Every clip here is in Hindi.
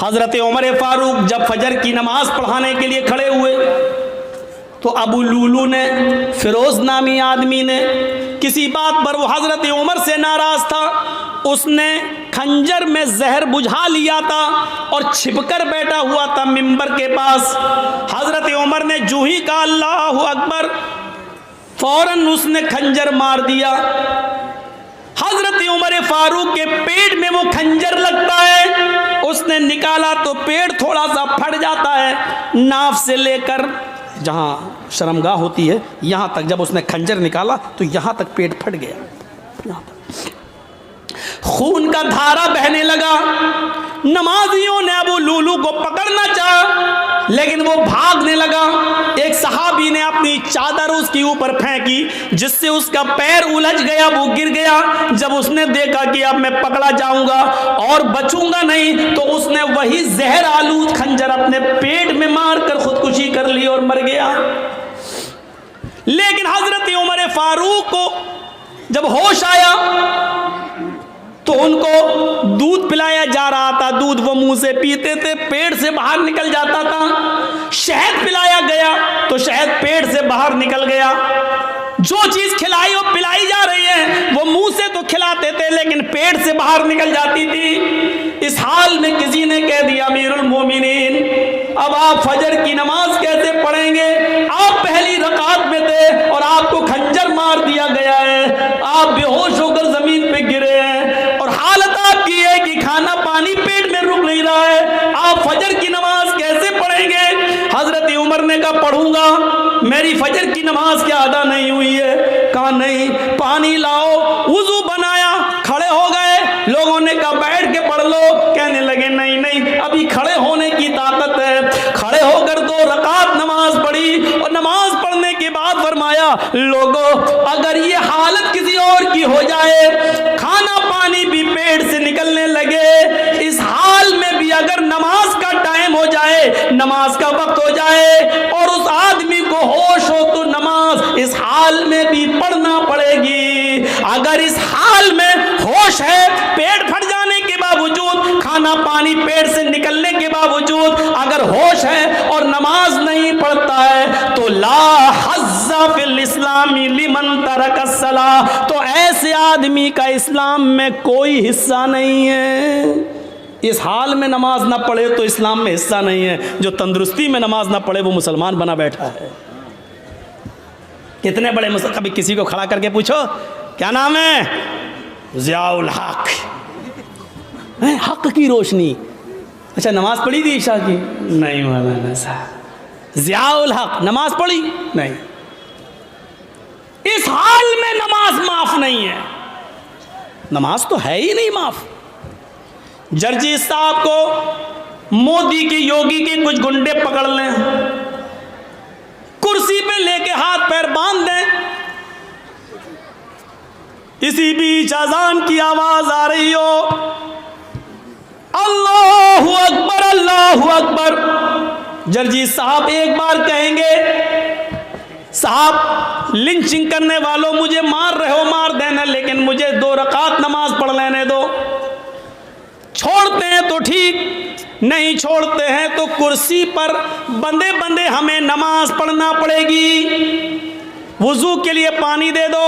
हजरत उमर फारूक जब फजर की नमाज पढ़ाने के लिए खड़े हुए तो अबू लूलू ने, फिरोज नामी आदमी ने, किसी बात पर वो हजरत उमर से नाराज था, उसने खंजर में जहर बुझा लिया था और छिपकर बैठा हुआ था मिंबर के पास। हजरत उमर ने जो ही कहा अल्लाहु अकबर, फौरन उसने खंजर मार दिया। हजरत उमर फारूक के पेट में वो खंजर लगता है, उसने निकाला तो पेट थोड़ा सा फट जाता है, नाफ से लेकर जहाँ शर्मगाह होती है यहाँ तक जब उसने खंजर निकाला तो यहाँ तक पेट फट गया, यहाँ तक खून का धारा बहने लगा। नमाजियों ने अबू लूलू को पकड़ना चाहा लेकिन वो भागने लगा। एक सहाबी ने अपनी चादर उसके ऊपर फेंकी जिससे उसका पैर उलझ गया, वो गिर गया। जब उसने देखा कि अब मैं पकड़ा जाऊंगा और बचूंगा नहीं तो उसने वही जहर आलूद खंजर अपने पेट में मारकर खुदकुशी कर ली और मर गया। लेकिन हजरत उमर फारूक को जब होश आया तो उनको दूध पिलाया जा रहा था, दूध वो मुंह से पीते थे, पेट से बाहर निकल जाता था। शहद पिलाया गया तो शहद पेट से बाहर निकल गया। जो चीज खिलाई और पिलाई जा रही है वो मुंह से तो खिलाते थे लेकिन पेट से बाहर निकल जाती थी। इस हाल में किसी ने कह दिया अमीरुल मोमिनीन, अब आप फजर की नमाज कैसे पढ़ेंगे? आप पहली रकात में थे और आपको खंजर मार दिया गया है, आप बेहोश होकर जमीन पे गिरे हैं और हालत आपकी है कि खाना पानी पेट में रुक नहीं रहा है, आप फजर की नमाज कैसे पढ़ेंगे? हजरत उमर ने कहा पढ़ूंगा, मेरी फजर की नमाज क्या अदा नहीं हुई है? कहा नहीं, पानी लाओ। वुजू बनाया, खड़े हो गए। लोगों ने कहा बैठ के पढ़ लो, कहने लगे नहीं नहीं अभी खड़े होने की ताकत है। खड़े होकर 2 रकात नमाज पढ़ी और नमाज पढ़ने के बाद फरमाया लोगों, अगर ये हालत किसी और की हो जाए, खाना पानी भी पेट से निकलने लगे, इस हाल में भी अगर नमाज का टाइम हो जाए, नमाज का वक्त हो जाए और उस आदमी को होश हो तो नमाज इस हाल में भी पढ़ना पड़ेगी। अगर इस हाल में होश है, पेट फट जाने के बावजूद, खाना पानी पेट से निकलने के बावजूद अगर होश है और नमाज नहीं पढ़ता है तो ला हज़्ज़ा फिल इस्लामी लिमन तरक अस्सलाह, तो ऐसे आदमी का इस्लाम में कोई हिस्सा नहीं है। इस हाल में नमाज ना पढ़े तो इस्लाम में हिस्सा नहीं है। जो तंदुरुस्ती में नमाज ना पढ़े वो मुसलमान बना बैठा है। कितने बड़े कभी किसी को खड़ा करके पूछो क्या नाम है? ज़ियाउल हक, हक की रोशनी। अच्छा नमाज पढ़ी थी ईशा की? नहीं मौलाना साहब। ज़ियाउल हक नमाज पढ़ी? नहीं। इस हाल में नमाज माफ नहीं है, नमाज तो है ही नहीं माफ। जर्जी साहब को मोदी की, योगी के कुछ गुंडे पकड़ लें, कुर्सी पे लेके हाथ पैर बांध दें, इसी बीच अजान की आवाज आ रही हो, अल्लाहु अकबर अल्लाहु अकबर। जर्जी साहब एक बार कहेंगे साहब लिंचिंग करने वालों मुझे मार रहे हो, मार देना, लेकिन मुझे 2 रकात नमाज पढ़ लेने दो। छोड़ते हैं तो ठीक, नहीं छोड़ते हैं तो कुर्सी पर बंदे बंदे हमें नमाज पढ़ना पड़ेगी। वुजू के लिए पानी दे दो,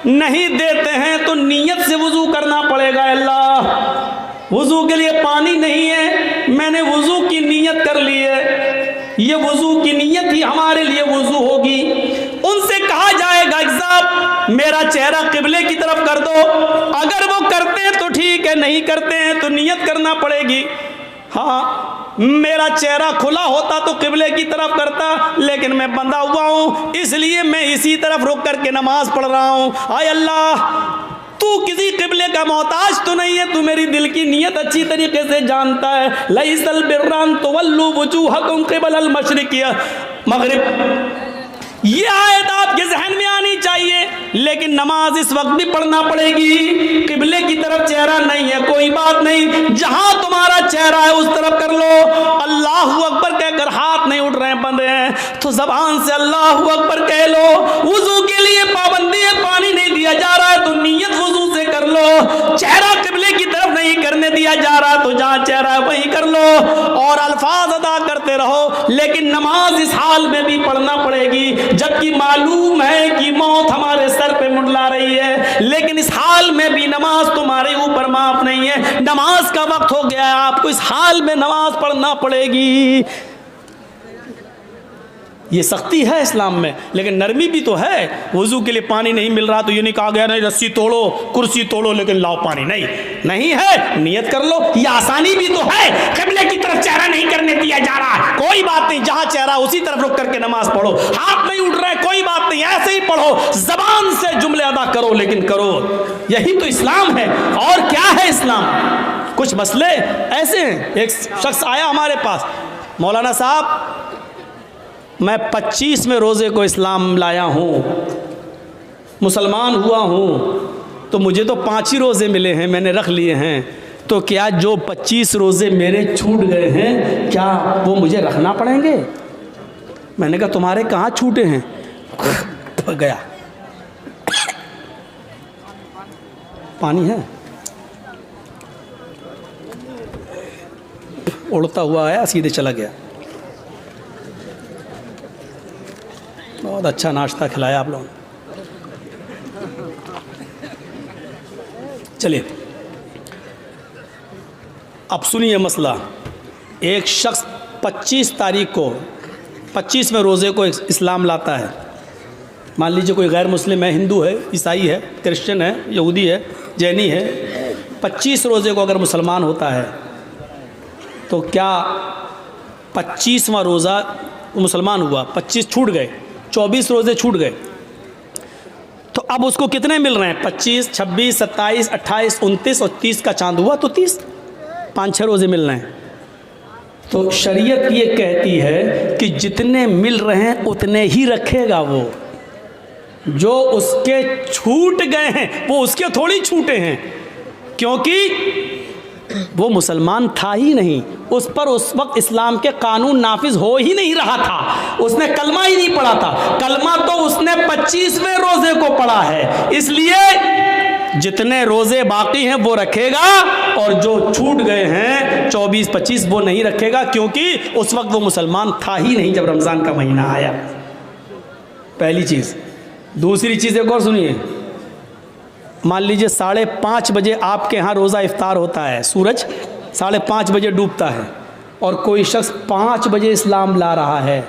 नहीं देते हैं तो नीयत से वुजू करना पड़ेगा। अल्लाह वुजू के लिए पानी नहीं है, मैंने वुजू की नीयत कर ली है, ये वुजू की नीयत ही हमारे लिए वुजू होगी। उनसे कहा जाएगा साहब मेरा चेहरा किबले की तरफ कर दो, अगर वो करते हैं तो ठीक है, नहीं करते हैं तो नीयत करना पड़ेगी। हाँ मेरा चेहरा खुला होता तो किबले की तरफ करता, लेकिन मैं बंधा हुआ हूँ इसलिए मैं इसी तरफ रुक करके नमाज पढ़ रहा हूँ। आय अल्लाह तू किसी किबले का मोहताज तो नहीं है, तू मेरी दिल की नीयत अच्छी तरीके से जानता है। लैसल बिर्रान तुवल्लू वजूहकुम क़िबलल मशरिक़ मगरिब, ये आयत आपके जहन में आनी चाहिए। लेकिन नमाज इस वक्त भी पढ़ना पड़ेगी। किबले की तरफ चेहरा नहीं है, कोई बात नहीं, जहां तुम्हारा चेहरा है उस तरफ कर लो। अल्लाहु अकबर कहकर हाथ नहीं उठ रहे हैं, बंद हैं तो जबान से अल्लाहु अकबर कह लो। वुजू के लिए पाबंदी है, पानी नहीं दिया जा रहा है तो नीयत वुजू से कर लो। चेहरा किबले की तरफ नहीं करने दिया जा रहा तो जहां चेहरा है वहीं कर लो और अल्फाज अदा करते रहो, लेकिन नमाज इस हाल में भी पढ़ना पड़ेगी जबकि मालूम है कि मौत हमारे सर पे मुंडला रही है, लेकिन इस हाल में भी नमाज तुम्हारे ऊपर माफ नहीं है। नमाज का वक्त हो गया है, आपको इस हाल में नमाज पढ़ना पड़ेगी। ये सख्ती है इस्लाम में, लेकिन नरमी भी तो है। वजू के लिए पानी नहीं मिल रहा तो ये नहीं कहा गया नहीं रस्सी तोड़ो कुर्सी तोड़ो लेकिन लाओ पानी, नहीं है, नियत कर लो। ये आसानी भी तो है, क़िबले की तरफ चेहरा नहीं करने दिया जा रहा, कोई बात नहीं, जहां चेहरा उसी तरफ रुक करके नमाज पढ़ो, हाथ नहीं उठ रहा है कोई बात नहीं, ऐसे ही पढ़ो, जबान से जुमले अदा करो लेकिन करो। यही तो इस्लाम है, और क्या है इस्लाम। कुछ मसले ऐसे हैं, एक शख्स आया हमारे पास, मौलाना साहब मैं 25वें रोज़े को इस्लाम लाया हूँ, मुसलमान हुआ हूँ, तो मुझे तो 5 ही रोज़े मिले हैं, मैंने रख लिए हैं, तो क्या जो 25 रोज़े मेरे छूट गए हैं क्या वो मुझे रखना पड़ेंगे। मैंने कहा तुम्हारे कहाँ छूटे हैं। गया पानी है, उड़ता हुआ आया सीधे चला गया। बहुत अच्छा नाश्ता खिलाया आप लोगों ने। चलिए अब सुनिए मसला। एक शख्स 25 तारीख को 25वें रोज़े को इस्लाम लाता है। मान लीजिए कोई गैर मुस्लिम है, हिंदू है, ईसाई है, क्रिश्चियन है, यहूदी है, जैनी है, 25 रोज़े को अगर मुसलमान होता है तो क्या 25वां रोज़ा मुसलमान हुआ, 25 छूट गए, 24 रोज़े छूट गए, तो अब उसको कितने मिल रहे हैं। 25, 26, 27, 28, 29 और 30 का चांद हुआ तो 30, 5-6 रोज़े मिल रहे हैं। तो शरीयत ये कहती है कि जितने मिल रहे हैं उतने ही रखेगा वो, जो उसके छूट गए हैं वो उसके थोड़ी छूटे हैं, क्योंकि वो मुसलमान था ही नहीं, उस पर उस वक्त इस्लाम के कानून नाफिज हो ही नहीं रहा था, उसने कलमा ही नहीं पढ़ा था। कलमा तो उसने 25वें रोज़े को पढ़ा है, इसलिए जितने रोज़े बाकी हैं वो रखेगा और जो छूट गए हैं 24-25 वो नहीं रखेगा, क्योंकि उस वक्त वो मुसलमान था ही नहीं जब रमज़ान का महीना आया। पहली चीज़। दूसरी चीज़ एक और सुनिए। मान लीजिए 5:30 बजे आपके यहाँ रोज़ा इफ्तार होता है, सूरज 5:30 बजे डूबता है, और कोई शख्स 5 बजे इस्लाम ला रहा है,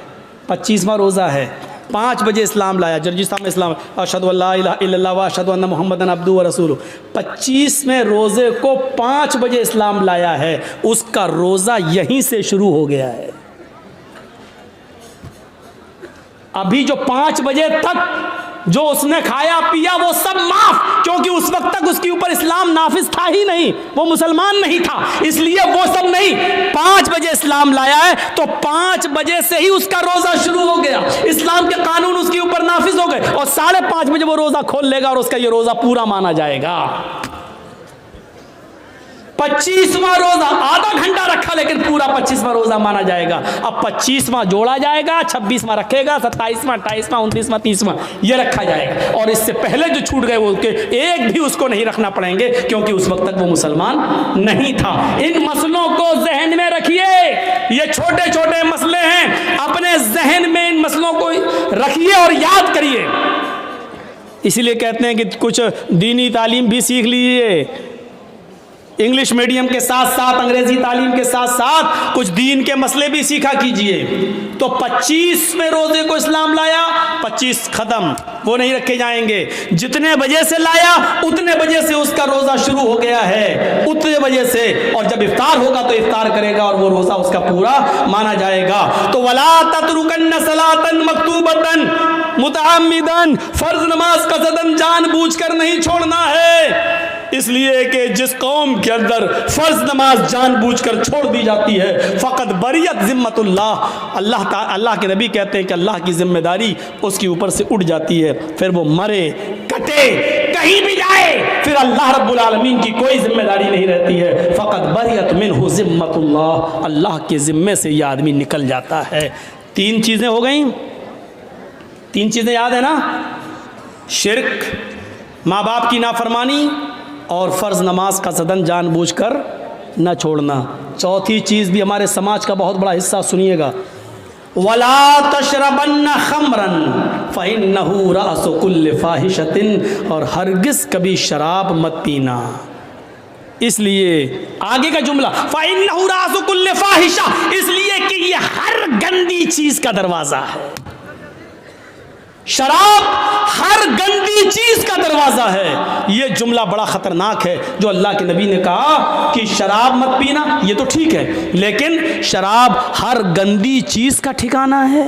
25वां रोज़ा है, 5 बजे इस्लाम लाया, जर्जिस्तान में इस्लाम, अशहदु अल्ला इलाहा इल्लल्लाह व अशहदु अन्ना मुहम्मदन अब्दुहु व रसूलुहु, 25वें रोज़े को 5 बजे इस्लाम लाया है, उसका रोज़ा यहीं से शुरू हो गया है। अभी जो 5 बजे तक जो उसने खाया पिया वो सब माफ, क्योंकि उस वक्त तक उसके ऊपर इस्लाम नाफिज था ही नहीं, वो मुसलमान नहीं था, इसलिए वो सब नहीं। 5 बजे इस्लाम लाया है तो 5 बजे से ही उसका रोजा शुरू हो गया, इस्लाम के कानून उसके ऊपर नाफिज हो गए, और 5:30 बजे वो रोजा खोल लेगा और उसका ये रोजा पूरा माना जाएगा। 25वां रोजा आधा घंटा रखा लेकिन पूरा 25वां रोजा माना जाएगा। अब 25वां जोड़ा जाएगा, 26वां रखेगा, 27वां, 28वां, 29वां, 30वां ये रखा जाएगा, और इससे पहले जो छूट गए वो एक भी उसको नहीं रखना पड़ेंगे, क्योंकि उस वक्त तक वो मुसलमान नहीं था। इन मसलों को जहन में रखिए, ये छोटे छोटे मसले हैं, अपने जहन में इन मसलों को रखिए और याद करिए। इसीलिए कहते हैं कि कुछ दीनी तालीम भी सीख लीजिए, इंग्लिश मीडियम के साथ साथ अंग्रेजी तालीम के साथ साथ कुछ दीन के मसले भी सीखा कीजिए। तो 25वें रोजे को इस्लाम लाया, 25 खत्म, वो नहीं रखे जाएंगे। जितने बजे से लाया उतने बजे से उसका रोजा शुरू हो गया है, उतने बजे से, और जब इफ्तार होगा तो इफ्तार करेगा और वो रोजा उसका पूरा माना जाएगा। तो वला ततरुकन्न सलातन मक्तूबतन मुतअम्मिदन, फर्ज नमाज का सदन जानबूझकर नहीं छोड़ना है, इसलिए कि जिस कौम के अंदर फर्ज नमाज जानबूझकर छोड़ दी जाती है फ़कत बरियत ज़िम्मतुल्लाह, अल्लाह के नबी कहते हैं कि अल्लाह की जिम्मेदारी उसके ऊपर से उठ जाती है, फिर वो मरे कटे कहीं भी जाए फिर अल्लाह रब्बुल आलमीन की कोई जिम्मेदारी नहीं रहती है। फ़कत बरियत मिन्हु ज़िम्मतुल्लाह, अल्लाह के ज़िम्मे से यह आदमी निकल जाता है। 3 चीज़ें हो गई, 3 चीज़ें याद है ना, शिर्क, माँ बाप की नाफरमानी और फ़र्ज़ नमाज का सदन जानबूझकर न छोड़ना। चौथी चीज़ भी हमारे समाज का बहुत बड़ा हिस्सा, सुनिएगा, वला तशरबन्न खमरन फ़इन्नहु रअसु कुल्लि फ़ाहिशतिन, और हरगिज़ कभी शराब मत पीना। इसलिए आगे का जुमला फ़इन्नहु रअसु कुल्लि फ़ाहिशा, इसलिए कि ये हर गंदी चीज़ का दरवाज़ा है। शराब हर गंदी चीज का दरवाजा है। ये जुमला बड़ा खतरनाक है जो अल्लाह के नबी ने कहा कि शराब मत पीना, ये तो ठीक है, लेकिन शराब हर गंदी चीज का ठिकाना है।